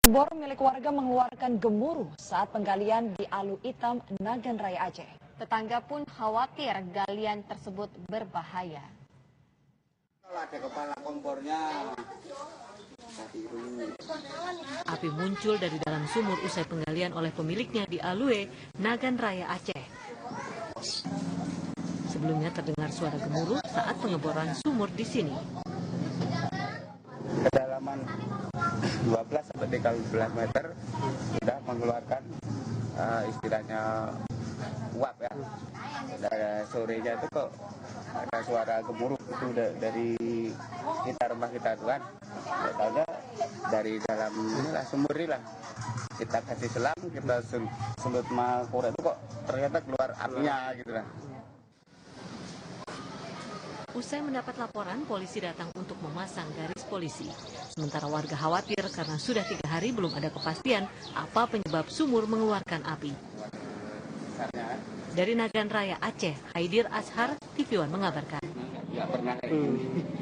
Bor milik warga mengeluarkan gemuruh saat penggalian di Alu Itam, Nagan Raya Aceh. Tetangga pun khawatir galian tersebut berbahaya. Kalau ada kepala kompornya. Api muncul dari dalam sumur usai penggalian oleh pemiliknya di Alue, Nagan Raya Aceh. Sebelumnya terdengar suara gemuruh saat pengeboran sumur di sini. Kedalaman 12 sampai 13 meter sudah mengeluarkan istilahnya uap ya. Dari sorenya itu kok ada suara gemuruh itu dari rumah kita itu kan. Katanya dari dalam inilah sumur inilah. Kita kasih selang, kita sulut makura itu kok ternyata keluar apinya gitu lah. Usai mendapat laporan, polisi datang untuk memasang garis polisi. Sementara warga khawatir karena sudah 3 hari belum ada kepastian apa penyebab sumur mengeluarkan api. Dari Nagan Raya Aceh, Haidir Ashar, TV One mengabarkan. Nggak pernah kayak gini.